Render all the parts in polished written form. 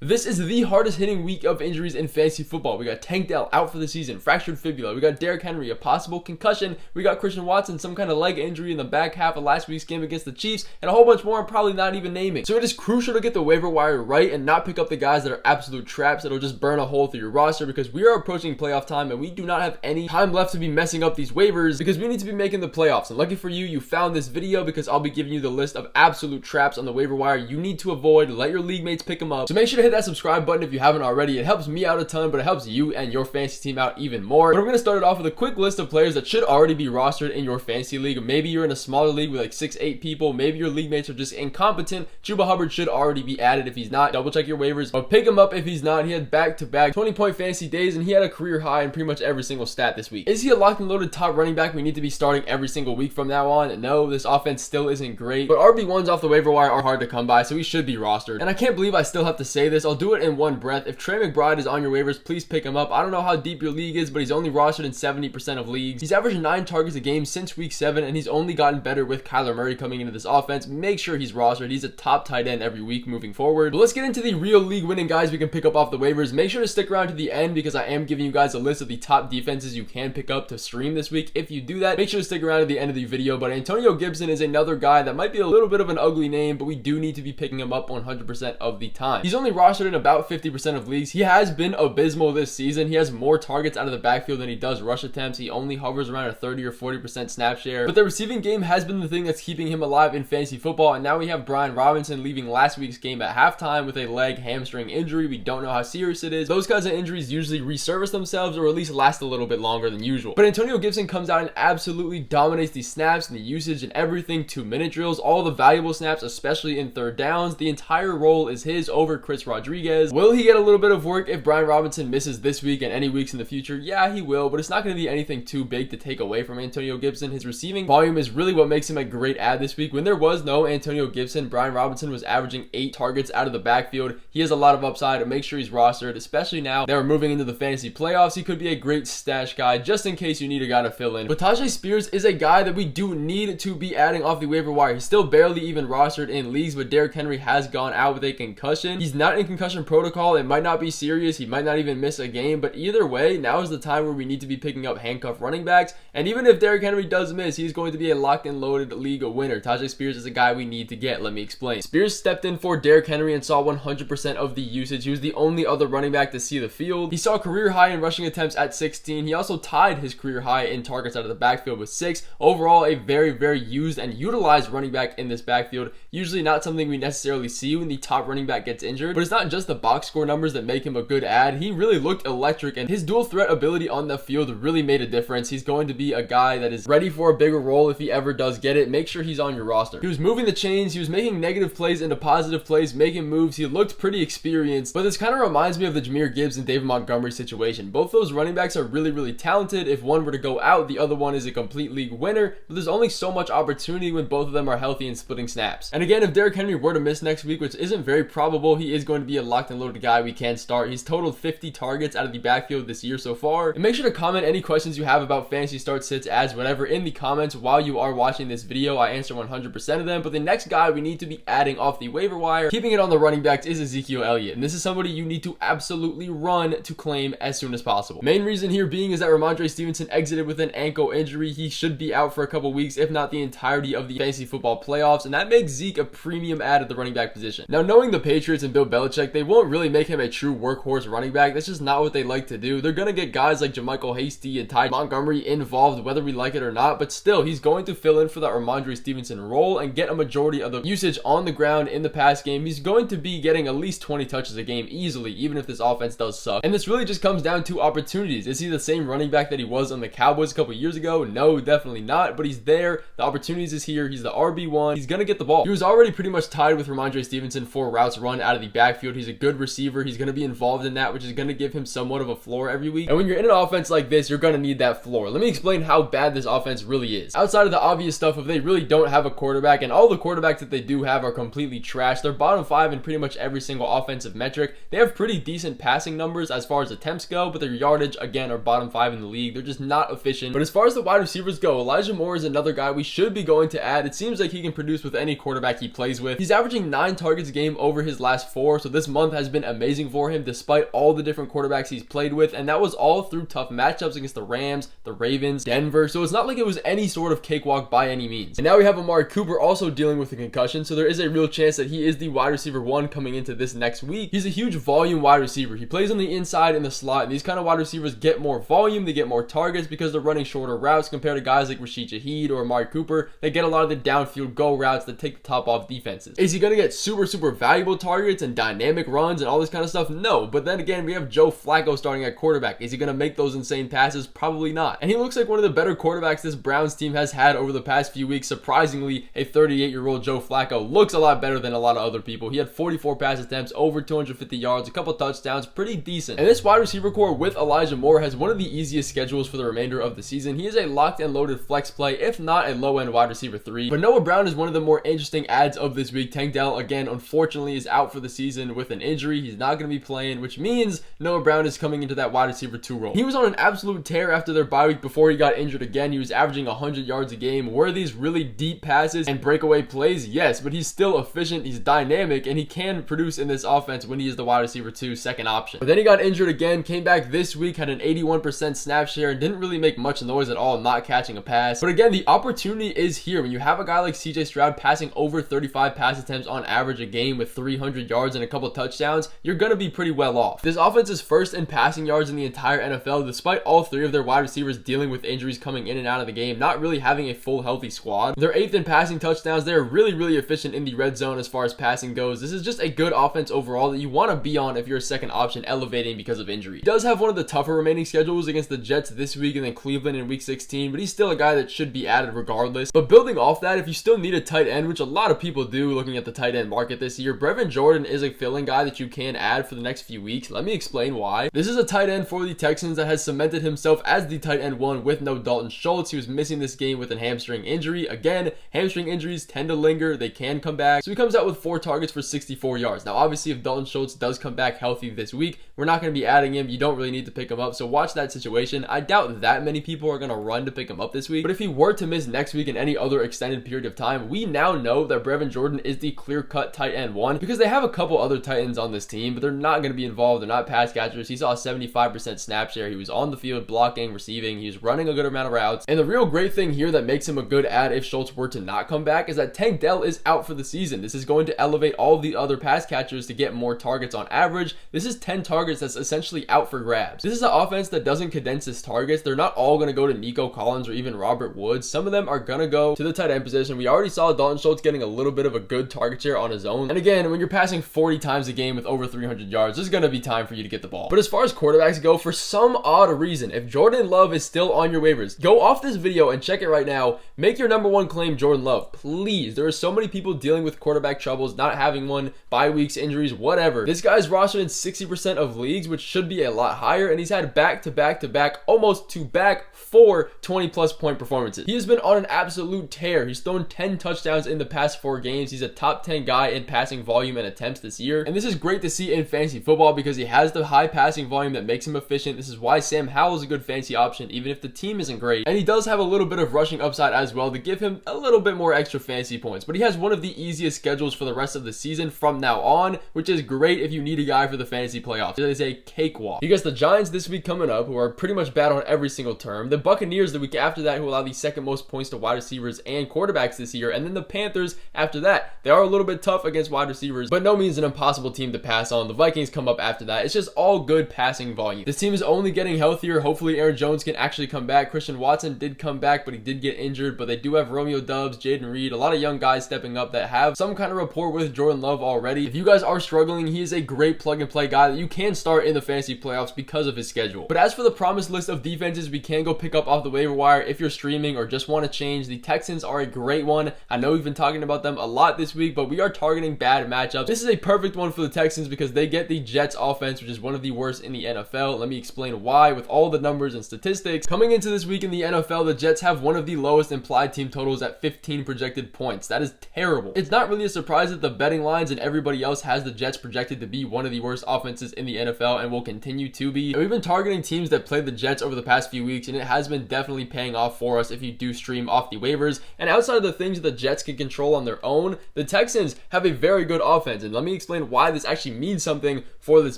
This is the hardest hitting week of injuries in fantasy football. We got Tank Dell out for the season, fractured fibula. We got Derrick Henry, a possible concussion. We got Christian Watson, some kind of leg injury in the back half of last week's game against the Chiefs, and a whole bunch more I'm probably not even naming. So it is crucial to get the waiver wire right and not pick up the guys that are absolute traps that'll just burn a hole through your roster, because we are approaching playoff time and we do not have any time left to be messing up these waivers because we need to be making the playoffs. And lucky for you, you found this video because I'll be giving you the list of absolute traps on the waiver wire you need to avoid. Let your league mates pick them up. So make sure to hit that subscribe button if you haven't already. It helps me out a ton, but it helps you and your fantasy team out even more. But I'm going to start it off with a quick list of players that should already be rostered in your fantasy league. Maybe you're in a smaller league with like 6-8 people. Maybe your league mates are just incompetent. Chuba Hubbard should already be added. If he's not, double check your waivers, but pick him up if he's not. He had back-to-back 20-point fantasy days, and he had a career high in pretty much every single stat this week. Is he a locked and loaded top running back we need to be starting every single week from now on? No, this offense still isn't great, but RB1s off the waiver wire are hard to come by, so he should be rostered. And I can't believe I still have to say this. I'll do it in one breath. If Trey McBride is on your waivers, please pick him up. I don't know how deep your league is, but he's only rostered in 70% of leagues. He's averaged 9 targets a game since week 7, and he's only gotten better with Kyler Murray coming into this offense. Make sure he's rostered. He's a top tight end every week moving forward. But let's get into the real league winning guys we can pick up off the waivers. Make sure to stick around to the end because I am giving you guys a list of the top defenses you can pick up to stream this week. If you do that, make sure to stick around to the end of the video. But Antonio Gibson is another guy that might be a little bit of an ugly name, but we do need to be picking him up 100% of the time. He's only rostered in about 50% of leagues. He has been abysmal this season. He has more targets out of the backfield than he does rush attempts. He only hovers around a 30 or 40% snap share. But the receiving game has been the thing that's keeping him alive in fantasy football. And now we have Brian Robinson leaving last week's game at halftime with a leg hamstring injury. We don't know how serious it is. Those kinds of injuries usually resurface themselves or at least last a little bit longer than usual. But Antonio Gibson comes out and absolutely dominates the snaps and the usage and everything. 2-minute drills, all the valuable snaps, especially in third downs. The entire role is his over Chris Rodriguez. Will he get a little bit of work if Brian Robinson misses this week and any weeks in the future? Yeah, he will, but it's not going to be anything too big to take away from Antonio Gibson. His receiving volume is really what makes him a great add this week. When there was no Antonio Gibson, Brian Robinson was averaging 8 targets out of the backfield. He has a lot of upside. Make sure he's rostered, especially now that we're moving into the fantasy playoffs. He could be a great stash guy just in case you need a guy to fill in. But Tyjae Spears is a guy that we do need to be adding off the waiver wire. He's still barely even rostered in leagues, but Derrick Henry has gone out with a concussion. He's not in concussion protocol. It might not be serious. He might not even miss a game, but either way, now is the time where we need to be picking up handcuff running backs. And even if Derrick Henry does miss, he's going to be a locked and loaded league winner. Tyjae Spears is a guy we need to get. Let me explain. Spears stepped in for Derrick Henry and saw 100% of the usage. He was the only other running back to see the field. He saw a career high in rushing attempts at 16. He also tied his career high in targets out of the backfield with 6. Overall, a very, very used and utilized running back in this backfield. Usually not something we necessarily see when the top running back gets injured, but it's not just the box score numbers that make him a good add. He really looked electric, and his dual threat ability on the field really made a difference. He's going to be a guy that is ready for a bigger role if he ever does get it. Make sure he's on your roster. He was moving the chains. He was making negative plays into positive plays, making moves. He looked pretty experienced, but this kind of reminds me of the Jahmyr Gibbs and David Montgomery situation. Both those running backs are really, really talented. If one were to go out, the other one is a complete league winner, but there's only so much opportunity when both of them are healthy and splitting snaps. And again, if Derrick Henry were to miss next week, which isn't very probable, he is going to be a locked and loaded guy we can start. He's totaled 50 targets out of the backfield this year so far. And make sure to comment any questions you have about fantasy start, sits, ads, whatever in the comments while you are watching this video. I answer 100% of them. But the next guy we need to be adding off the waiver wire, keeping it on the running backs, is Ezekiel Elliott. And this is somebody you need to absolutely run to claim as soon as possible. Main reason here being is that Ramondre Stevenson exited with an ankle injury. He should be out for a couple weeks, if not the entirety of the fantasy football playoffs, and that makes Zeke a premium add at the running back position. Now, knowing the Patriots and Bill Belichick, they won't really make him a true workhorse running back. That's just not what they like to do. They're going to get guys like JaMychal Hasty and Ty Montgomery involved, whether we like it or not, but still, he's going to fill in for that Ramondre Stevenson role and get a majority of the usage on the ground in the pass game. He's going to be getting at least 20 touches a game easily, even if this offense does suck. And this really just comes down to opportunities. Is he the same running back that he was on the Cowboys a couple years ago? No, definitely not, but he's there. The opportunities is here. He's the RB1. He's going to get the ball. He was already pretty much tied with Ramondre Stevenson for routes run out of the backfield. He's a good receiver. He's going to be involved in that, which is going to give him somewhat of a floor every week. And when you're in an offense like this, you're going to need that floor. Let me explain how bad this offense really is. Outside of the obvious stuff, if they really don't have a quarterback, and all the quarterbacks that they do have are completely trash, they're bottom 5 in pretty much every single offensive metric. They have pretty decent passing numbers as far as attempts go, but their yardage, again, are bottom 5 in the league. They're just not efficient. But as far as the wide receivers go, Elijah Moore is another guy we should be going to add. It seems like he can produce with any quarterback he plays with. He's averaging 9 targets a game over his last 4, so this month has been amazing for him despite all the different quarterbacks he's played with, and that was all through tough matchups against the Rams, the Ravens, Denver. So it's not like it was any sort of cakewalk by any means. And now we have Amari Cooper also dealing with a concussion, so there is a real chance that he is the wide receiver 1 coming into this next week. He's a huge volume wide receiver. He plays on the inside in the slot, and these kind of wide receivers get more volume, they get more targets because they're running shorter routes compared to guys like Rashid Shaheed or Amari Cooper. They get a lot of the downfield go routes that take the top off defenses. Is he going to get super valuable targets and dynamic runs and all this kind of stuff? No, but then again, we have Joe Flacco starting at quarterback. Is he going to make those insane passes? Probably not. And he looks like one of the better quarterbacks this Browns team has had over the past few weeks. Surprisingly, a 38-year-old Joe Flacco looks a lot better than a lot of other people. He had 44 pass attempts, over 250 yards, a couple touchdowns, pretty decent. And this wide receiver core with Elijah Moore has one of the easiest schedules for the remainder of the season. He is a locked and loaded flex play, if not a low-end wide receiver 3. But Noah Brown is one of the more interesting adds of this week. Tank Dell, again, unfortunately, is out for the season with an injury. He's not going to be playing, which means Noah Brown is coming into that wide receiver 2 role. He was on an absolute tear after their bye week before he got injured again. He was averaging 100 yards a game. Were these really deep passes and breakaway plays? Yes, but he's still efficient, he's dynamic, and he can produce in this offense when he is the wide receiver 2 second option. But then he got injured again, came back this week, had an 81% snap share, and didn't really make much noise at all, not catching a pass. But again, the opportunity is here. When you have a guy like CJ Stroud passing over 35 pass attempts on average a game with 300 yards and a couple touchdowns, you're going to be pretty well off. This offense is first in passing yards in the entire NFL, despite all 3 of their wide receivers dealing with injuries coming in and out of the game, not really having a full healthy squad. They're 8th in passing touchdowns. They're really efficient in the red zone as far as passing goes. This is just a good offense overall that you want to be on if you're a second option elevating because of injury. He does have one of the tougher remaining schedules against the Jets this week and then Cleveland in week 16, but he's still a guy that should be added regardless. But building off that, if you still need a tight end, which a lot of people do looking at the tight end market this year, Brevin Jordan is a fill-in guy that you can add for the next few weeks. Let me explain why. This is a tight end for the Texans that has cemented himself as the tight end 1 with no Dalton Schultz. He was missing this game with a hamstring injury. Again, hamstring injuries tend to linger. They can come back. So he comes out with 4 targets for 64 yards. Now, obviously, if Dalton Schultz does come back healthy this week, we're not going to be adding him. You don't really need to pick him up. So watch that situation. I doubt that many people are going to run to pick him up this week. But if he were to miss next week and any other extended period of time, we now know that Brevin Jordan is the clear-cut tight end 1 because they have a couple other tight ends on this team, but they're not going to be involved. They're not pass catchers. He saw a 75% snap share. He was on the field blocking, receiving. He was running a good amount of routes. And the real great thing here that makes him a good add if Schultz were to not come back is that Tank Dell is out for the season. This is going to elevate all of the other pass catchers to get more targets on average. This is 10 targets that's essentially out for grabs. This is an offense that doesn't condense his targets. They're not all going to go to Nico Collins or even Robert Woods. Some of them are going to go to the tight end position. We already saw Dalton Schultz getting a little bit of a good target share on his own. And again, when you're passing 40 times a game with over 300 yards, there's going to be time for you to get the ball. But as far as quarterbacks go, for some odd reason, if Jordan Love is still on your waivers, go off this video and check it right now. Make your number 1 claim Jordan Love, please. There are so many people dealing with quarterback troubles, not having one, bye weeks, injuries, whatever. This guy's rostered in 60% of leagues, which should be a lot higher, and he's had back-to-back, almost to back 4 20-plus point performances. He has been on an absolute tear. He's thrown 10 touchdowns in the past 4 games. He's a top 10 guy in passing volume and attempts this year, and this is great to see in fantasy football because he has the high passing volume that makes him efficient. This is why Sam Howell is a good fantasy option, even if the team isn't great, and he does have a little bit of rushing upside as well to give him a little bit more extra fantasy points, but he has one of the easiest schedules for the rest of the season from now on, which is great if you need a guy for the fantasy playoffs. It is a cakewalk. You got the Giants this week coming up, who are pretty much bad on every single term. The Buccaneers the week after that, who allow the second most points to wide receivers and quarterbacks this year, and then the Panthers after that. They are a little bit tough against wide receivers, but no means an impossible team to pass on. The Vikings come up after that. It's just all good passing volume. This team is only getting healthier. Hopefully Aaron Jones can actually come back. Christian Watson did come back, but he did get injured, but they do have Romeo Doubs, Jaden Reed, a lot of young guys stepping up that have some kind of rapport with Jordan Love already. If you guys are struggling, he is a great plug and play guy that you can start in the fantasy playoffs because of his schedule. But as for the promised list of defenses we can go pick up off the waiver wire if you're streaming or just want to change, the Texans are a great one. I know we've been talking about them a lot this week, but we are targeting bad matchups. This is a perfect one for the Texans because they get the Jets offense, which is one of the worst in the NFL. Let me explain why with all the numbers and statistics. Coming into this week in the NFL, the Jets have one of the lowest implied team totals at 15 projected points. That is terrible. It's not really a surprise that the betting lines and everybody else has the Jets projected to be one of the worst offenses in the NFL and will continue to be. And we've been targeting teams that played the Jets over the past few weeks, and it has been definitely paying off for us if you do stream off the waivers. And outside of the things that the Jets can control on their own, the Texans have a very good offense, and let me explain why this actually means something for this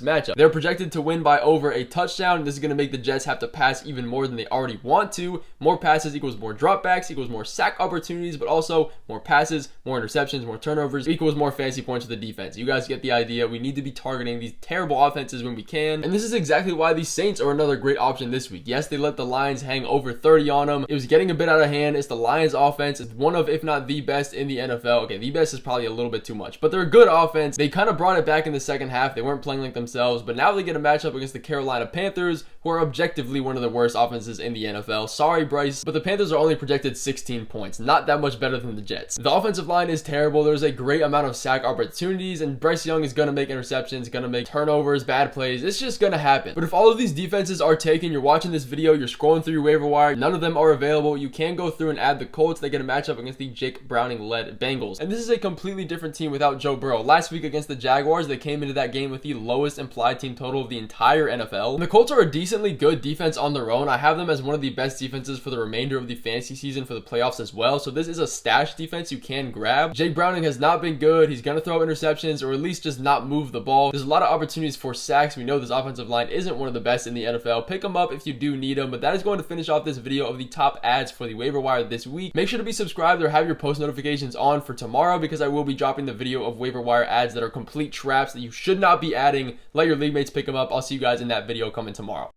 matchup. They're projected to win by over a touchdown. This is going to make the Jets have to pass even more than they already want to. More passes equals more dropbacks, equals more sack opportunities, but also more passes, more interceptions, more turnovers, equals more fantasy points for the defense. You guys get the idea. We need to be targeting these terrible offenses when we can. And this is exactly why the Saints are another great option this week. Yes, they let the Lions hang over 30 on them. It was getting a bit out of hand. It's the Lions offense. It's one of, if not the best in the NFL. Okay, the best is probably a little bit too much, but they're a good offense. They kind of brought it back in the second half. They weren't playing like themselves, but now they get a matchup against the Carolina Panthers, who are objectively one of the worst offenses in the NFL. Sorry, Bryce, but the Panthers are only projected 16 points. Not that much better than the Jets. The offensive line is terrible. There's a great amount of sack opportunities, and Bryce Young is going to make interceptions, going to make turnovers, bad plays. It's just going to happen. But if all of these defenses are taken, you're watching this video, you're scrolling through your waiver wire, none of them are available, you can go through and add the Colts. They get a matchup against the Jake Browning-led Bengals. And this is a completely different team without Joe Burrow. Last week against the Jaguars, they came into that game with the lowest implied team total of the entire NFL. And the Colts are a decently good defense on their own. I have them as one of the best defenses for the remainder of the fantasy season for the playoffs as well. So this is a stash defense you can grab. Jake Browning has not been good. He's going to throw interceptions or at least just not move the ball. There's a lot of opportunities for sacks. We know this offensive line isn't one of the best in the NFL. Pick them up if you do need them. But that is going to finish off this video of the top ads for the waiver wire this week. Make sure to be subscribed or have your post notifications on for tomorrow, because I will be dropping the video of waiver wire ads that are complete traps that you should not be adding. Let your league mates pick them up. I'll see you guys in that video coming tomorrow.